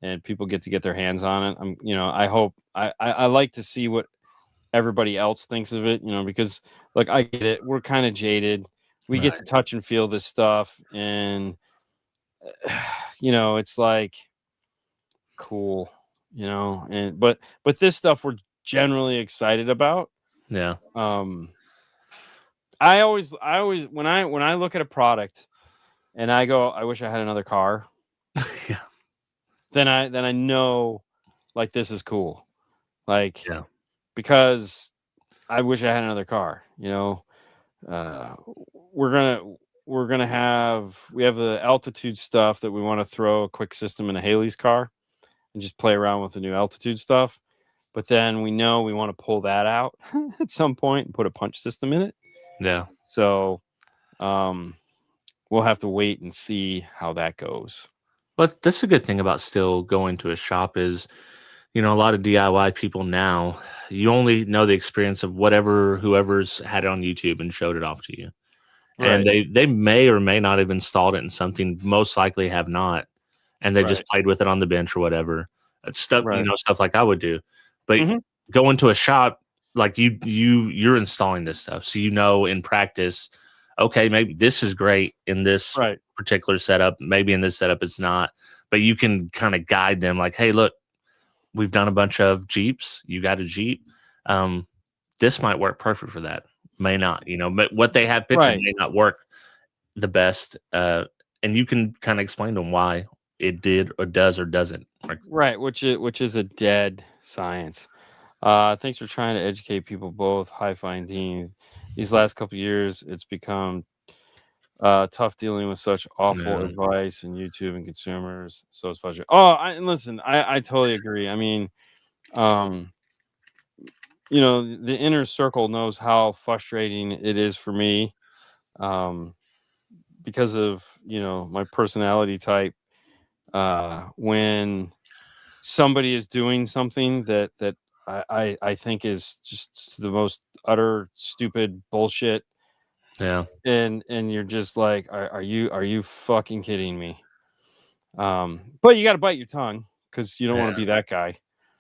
and people get to get their hands on it. I hope I like to see what everybody else thinks of it, because like I get it. We're kind of jaded. We get to touch and feel this stuff and it's like cool, and but this stuff we're generally excited about. Yeah. I always when I look at a product and I go, I wish I had another car. Yeah. Then I know like this is cool. Like Yeah. because I wish I had another car, we have the altitude stuff that we want to throw a quick system in a Haley's car and just play around with the new altitude stuff. But then we know we want to pull that out at some point and put a punch system in it. Yeah. So we'll have to wait and see how that goes. But that's a good thing about still going to a shop is, a lot of DIY people now, you only know the experience of whoever's had it on YouTube and showed it off to you. And they may or may not have installed it in something, most likely have not. And they just played with it on the bench or whatever. Stuff, stuff like I would do. But go into a shop, like you're installing this stuff. So in practice, okay, maybe this is great in this particular setup. Maybe in this setup it's not. But you can kind of guide them like, hey, look, we've done a bunch of Jeeps. You got a Jeep. This might work perfect for that. May not, but what they have pictured may not work the best. And you can kind of explain to them why it did or does or doesn't. Right, which is a dead science. Thanks for trying to educate people both. Hi-Fi and Dean. These last couple of years, it's become tough dealing with such awful advice and YouTube and consumers. So it's frustrating. Oh, and listen, I totally agree. I mean, The inner circle knows how frustrating it is for me, because of my personality type. When somebody is doing something that I think is just the most utter stupid bullshit, Yeah. and you're just like, are you fucking kidding me? But you got to bite your tongue because you don't want to Yeah. be that guy.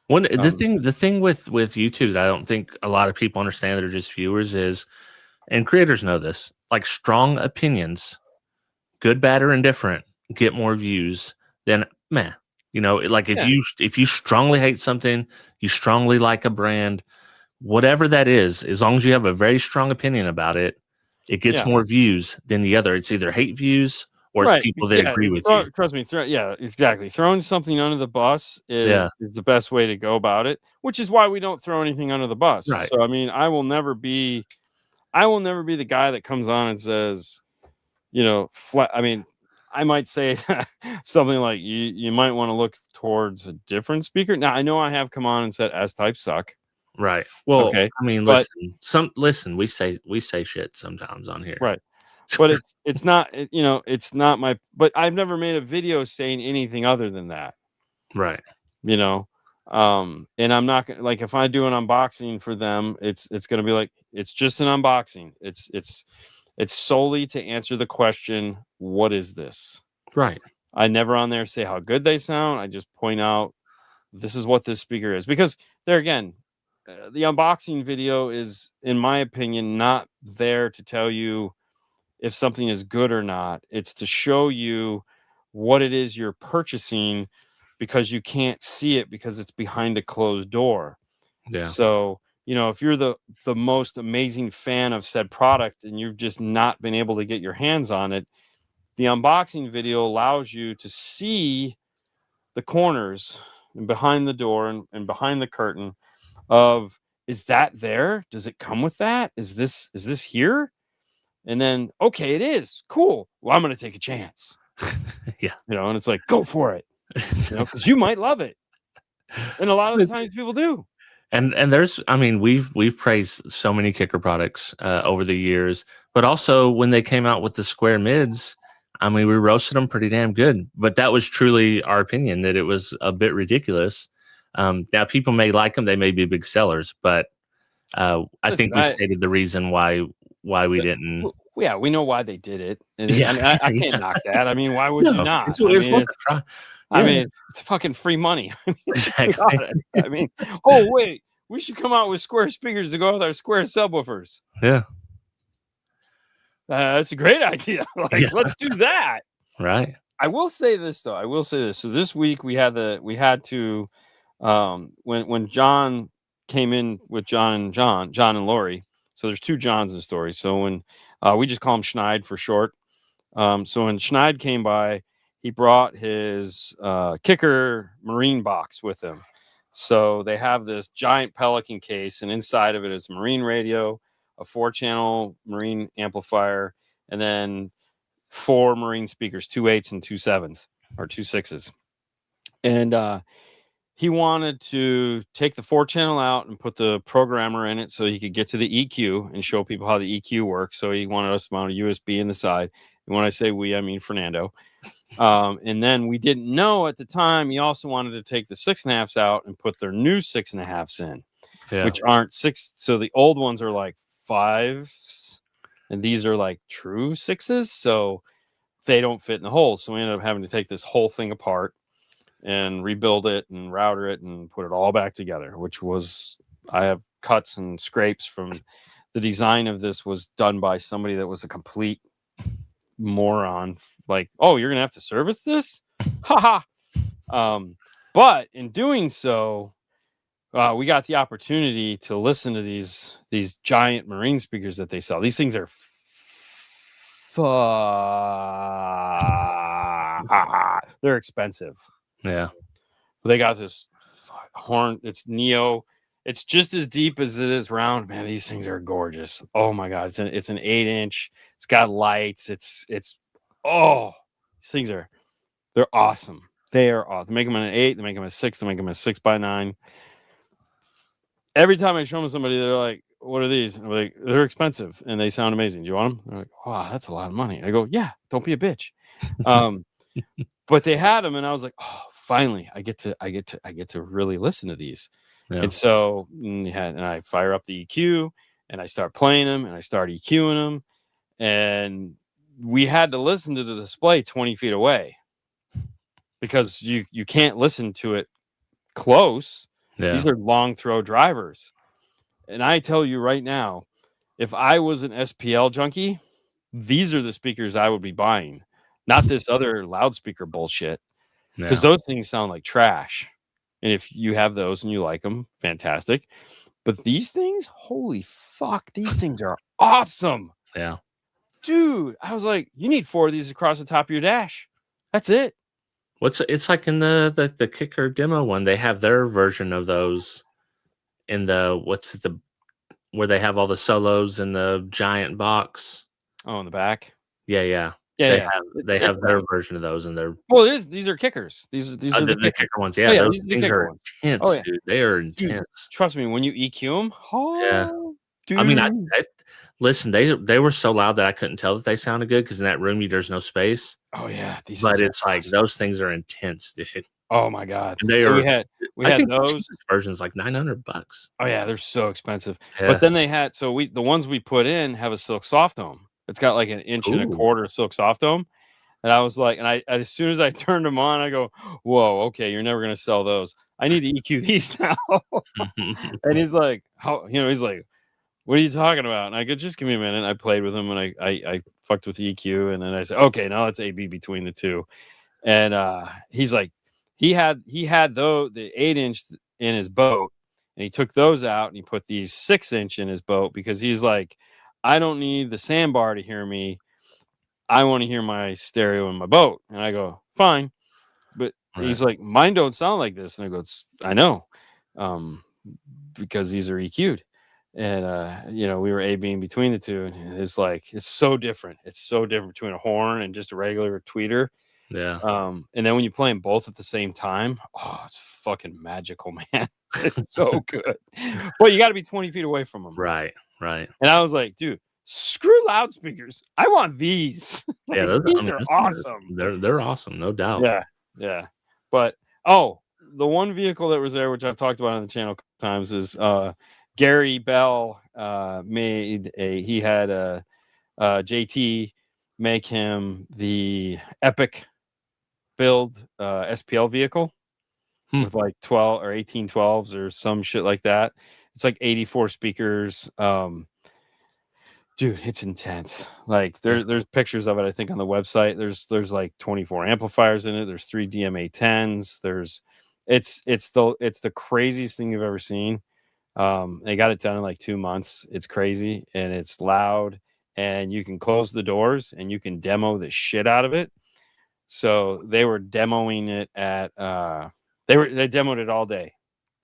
The thing with YouTube that I don't think a lot of people understand that are just viewers is, and creators know this, like strong opinions, good, bad, or indifferent, get more views than meh. Like Yeah, if you strongly hate something, you strongly like a brand, whatever that is, as long as you have a very strong opinion about it, it gets yeah. more views than the other. It's either hate views or it's Right. people that Yeah. agree with you. Trust me. Yeah, exactly. Throwing something under the bus Yeah. is the best way to go about it, which is why we don't throw anything under the bus. Right. So I mean, I will never be the guy that comes on and says, flat. I mean, I might say something like, you might want to look towards a different speaker. Now I know I have come on and said S types suck. Right. Well, Okay. I mean, But listen, we say shit sometimes on here. right. But it's not it's not my, but I've never made a video saying anything other than that. Right. you know and I'm not gonna, like, if I do an unboxing for them, it's gonna be like, it's just an unboxing. It's solely to answer the question, what is this? Right. I never on there say how good they sound. I just point out, this is what this speaker is, because there again, the unboxing video is, in my opinion, not there to tell you if something is good or not. It's to show you what it is you're purchasing, because you can't see it because it's behind a closed door. Yeah. So, if you're the most amazing fan of said product and you've just not been able to get your hands on it, the unboxing video allows you to see the corners and behind the door and behind the curtain of, is that there? Does it come with that? Is this here? And then, okay, it is cool. Well, I'm going to take a chance, Yeah. and it's like, go for it, because you might love it. And a lot of the times people do. And there's, I mean, we've praised so many kicker products over the years, but also when they came out with the square mids, I mean, we roasted them pretty damn good. But that was truly our opinion, that it was a bit ridiculous. Now people may like them; they may be big sellers, but I Listen, think we stated the reason why we didn't. yeah, we know why they did it. And Yeah, I mean, I can't yeah. knock that. I mean, why would you No, not? it's I it's mean, worth a try. I Yeah, mean, it's fucking free money. I mean, think about exactly. it. I mean, oh wait, we should come out with square speakers to go with our square subwoofers. Yeah, That's a great idea. Like, yeah, let's do that. right. I will say this though. I will say this. So this week we had to, when John came in with John and Lori. So there's two Johns in the story. So when we just call him Schneid for short. So when Schneid came by, he brought his kicker marine box with him. So they have this giant Pelican case, and inside of it is a marine radio, a 4-channel marine amplifier, and then 4 marine speakers, 2 8s and 2 7s, or 2 6s. And he wanted to take the 4-channel out and put the programmer in it so he could get to the EQ and show people how the EQ works. So he wanted us to mount a USB in the side. And when I say we, I mean Fernando. And then we didn't know at the time, he also wanted to take the 6.5s out and put their new 6.5s in, Yeah, which aren't 6. So the old ones are like 5s, and these are like true 6s. So they don't fit in the hole. So we ended up having to take this whole thing apart and rebuild it and router it and put it all back together, which was, I have cuts and scrapes from the design of this, was done by somebody that was a complete moron. Like, oh, you're gonna have to service this? Haha. But in doing so, we got the opportunity to listen to these giant marine speakers that they sell. These things are they're expensive. yeah, They got this horn. It's Neo. It's just as deep as it is round. Man, these things are gorgeous. Oh my god, it's an 8-inch. It's got lights. It's oh, these things they're awesome. They are awesome. They make them an 8. They make them a 6. They make them a 6x9. every time I show them somebody, they're like, "What are these?" And I'm like, "They're expensive and they sound amazing. Do you want them?" They're like, "Wow, that's a lot of money." I go, "Yeah, don't be a bitch." Um, but they had them, and I was like, "Oh, finally, I get to really listen to these." Yeah. And so, and I fire up the EQ, and I start playing them, and I start EQing them, and we had to listen to the display 20 feet away because you can't listen to it close. Yeah. These are long throw drivers. And I tell you right now, if I was an SPL junkie, these are the speakers I would be buying, not this other loudspeaker bullshit, because Yeah. those things sound like trash. And if you have those and you like them, fantastic. But these things, holy fuck, these things are awesome. Yeah. Dude, I was like, you need 4 of these across the top of your dash. That's it. It's like in the Kicker demo one, they have their version of those in the where they have all the solos in the giant box. Oh, in the back. Yeah, yeah. Yeah, They yeah. have their version of those, and they're Well, these are kickers. These are the the kickers. Kicker ones. Oh, Yeah, yeah, those these are the things kicker are ones. Oh, intense, yeah. dude. They are Dude, intense. trust me, when you EQ them, Yeah. oh, dude. I mean, I listen. They were so loud that I couldn't tell that they sounded good because in that room there's no space. Oh yeah, these But things are it's like awesome. those things are intense, dude. Oh my god. And they So are. we I had think the those. cheapest version is like $900. Oh yeah, they're so expensive. Yeah. But then they had the ones we put in have a silk soft dome. It's got like an inch and a Ooh. quarter silk soft dome. And I was like, and I as soon as I turned them on, I go, whoa, okay, you're never gonna sell those. I need to EQ these now. And he's like, how he's like, what are you talking about? And I go, just give me a minute. And I played with him and I fucked with the EQ, and then I said, okay, now let's AB between the two. And he's like, he had the 8-inch in his boat, and he took those out and he put these 6-inch in his boat because he's like, I don't need the sandbar to hear me. I want to hear my stereo in my boat. And I go, fine. But he's like, mine don't sound like this. And I go, I know. Because these are EQ'd. And we were A-Being between the two, and it's like it's so different. It's so different between a horn and just a regular tweeter. Yeah. And then when you play them both at the same time, oh, it's fucking magical, man. It's so good. But you got to be 20 feet away from them. Right. Right. And I was like, dude, screw loudspeakers. I want these. Like, Yeah, these are awesome. They're awesome, no doubt. Yeah, yeah. But the one vehicle that was there, which I've talked about on the channel a couple times, is Gary Bell he had a JT make him the Epic build SPL vehicle with like 12 or 1812s or some shit like that. It's like 84 speakers. Dude, it's intense. Like there's pictures of it, I think, on the website. There's like 24 amplifiers in it. There's 3 DMA 10s. It's the craziest thing you've ever seen. They got it done in like 2 months. It's crazy and it's loud, and you can close the doors and you can demo the shit out of it. So they were demoing it at they demoed it all day.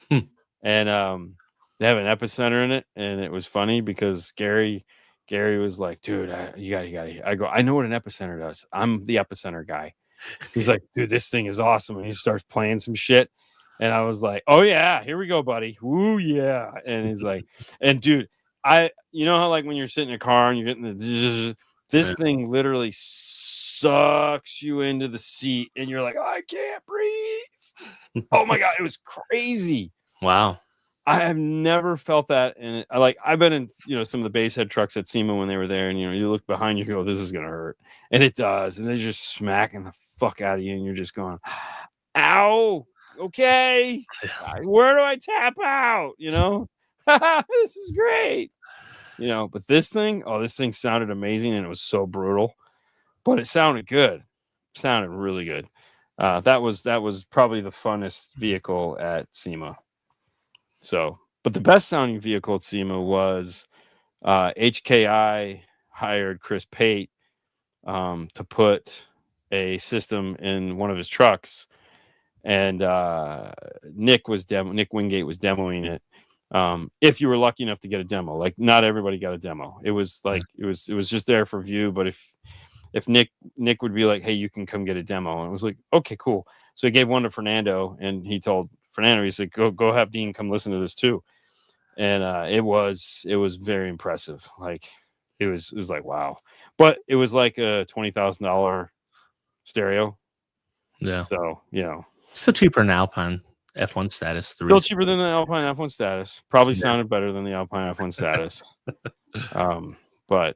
And they have an epicenter in it, and it was funny because Gary was like, dude, you gotta. I go, I know what an epicenter does. I'm the epicenter guy. He's like, dude, this thing is awesome. And he starts playing some shit. And I was like, oh yeah, here we go, buddy. Woo, yeah. And he's like, and dude, you know how like when you're sitting in a car and you're getting this thing literally sucks you into the seat and you're like, I can't breathe. Oh my God, it was crazy. Wow. I have never felt that. And I've been in, some of the basehead trucks at SEMA when they were there, and, you look behind you, go, this is going to hurt. And it does. And they're just smacking the fuck out of you. And you're just going, ow. Okay. Where do I tap out? This is great. But this thing sounded amazing, and it was so brutal, but it sounded good. It sounded really good. That was probably the funnest vehicle at SEMA. So, but the best sounding vehicle at SEMA was HKI hired Chris Pate to put a system in one of his trucks, and Nick Wingate was demoing it. If you were lucky enough to get a demo, like not everybody got a demo. It was like it was just there for view. But if Nick would be like, hey, you can come get a demo, and it was like, okay, cool. So he gave one to Fernando, and he told Fernando, he said, go have Dean come listen to this too. and it was very impressive. Like it was like wow, but it was like a $20,000 stereo. Yeah. So Still cheaper than Alpine F1 status. still cheaper than the Alpine F1 status. Probably Yeah. sounded better than the Alpine F1 status. But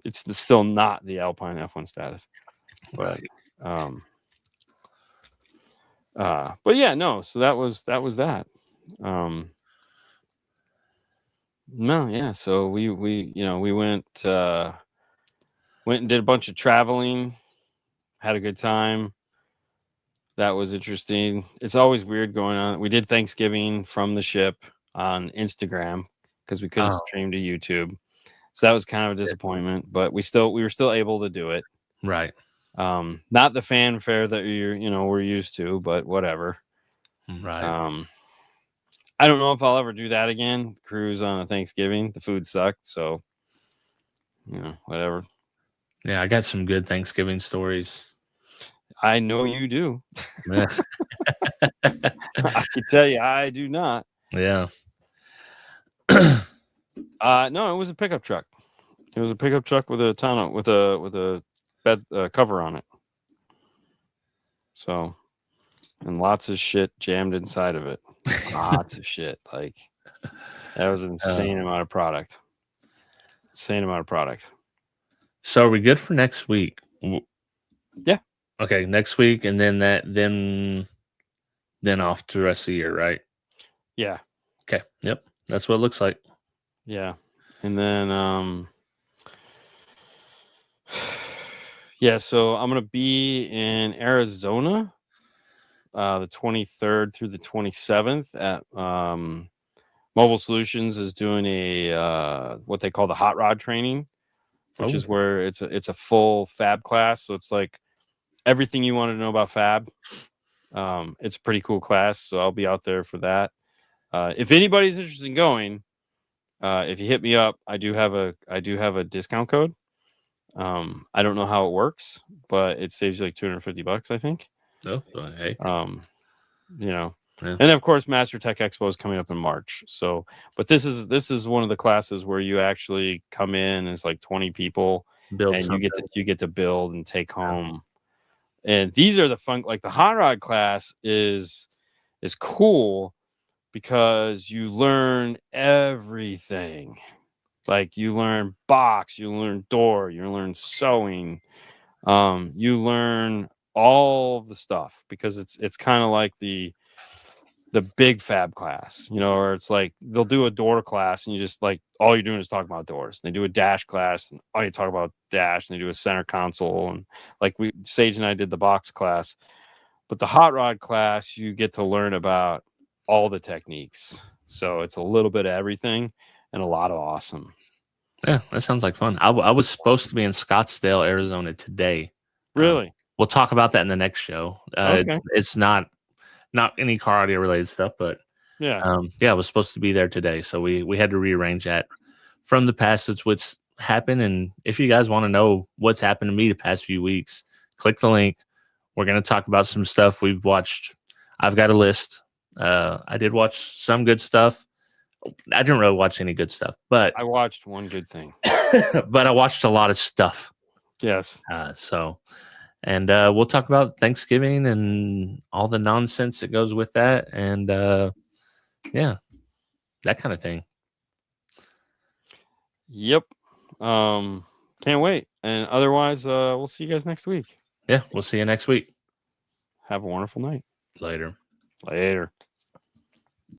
it's still not the Alpine F1 status. But but yeah, no. So that was that. No, yeah. So we went and did a bunch of traveling, had a good time. That was interesting. It's always weird going on. We did Thanksgiving from the ship on Instagram because we couldn't stream to YouTube. So that was kind of a disappointment, but we were still able to do it. Right. Not the fanfare that we're used to, but whatever. Right. I don't know if I'll ever do that again. Cruise on a Thanksgiving. The food sucked, so whatever. Yeah, I got some good Thanksgiving stories. I know you do. Yeah. I can tell you, I do not. Yeah. No, it was a pickup truck. It was a pickup truck with a tonneau with a bed cover on it. So, and lots of shit jammed inside of it. Lots of shit. Like that was an insane amount of product. Insane amount of product. So are we good for next week? Yeah. Okay, next week, and then then off to the rest of the year, right? Yeah. Okay. Yep. That's what it looks like. Yeah. And then yeah, so I'm gonna be in Arizona the 23rd through the 27th at Mobile Solutions is doing a what they call the hot rod training, which is where it's a full fab class. So it's like everything you want to know about fab. It's a pretty cool class, so I'll be out there for that. If anybody's interested in going, if you hit me up, I do have a discount code. I don't know how it works, but it saves you like $250, I think. Oh, hey. Yeah. And of course, Master Tech Expo is coming up in March. So, but this is one of the classes where you actually come in and it's like 20 people, and you get to build and take home. And these are the fun. Like the hot rod class is cool because you learn everything. Like you learn box, you learn door, you learn sewing, you learn all the stuff because it's kind of like the big fab class, or it's like they'll do a door class and you just like all you're doing is talking about doors. They do a dash class and all you talk about dash, and they do a center console, and like Sage and I did the box class. But the hot rod class, you get to learn about all the techniques. So it's a little bit of everything and a lot of awesome. Yeah, that sounds like fun. I was supposed to be in Scottsdale, Arizona today. Really? We'll talk about that in the next show. Okay. It's not any car audio related stuff, but yeah, I was supposed to be there today, so we had to rearrange that from the past. It's what's happened, and if you guys want to know what's happened to me the past few weeks, click the link. We're going to talk about some stuff we've watched. I've got a list. I did watch some good stuff. I didn't really watch any good stuff, but I watched one good thing. but I watched a lot of stuff. Yes. And we'll talk about Thanksgiving and all the nonsense that goes with that, and yeah, that kind of thing. Yep. Can't wait. And otherwise, we'll see you guys next week. Yeah, we'll see you next week. Have a wonderful night. Later.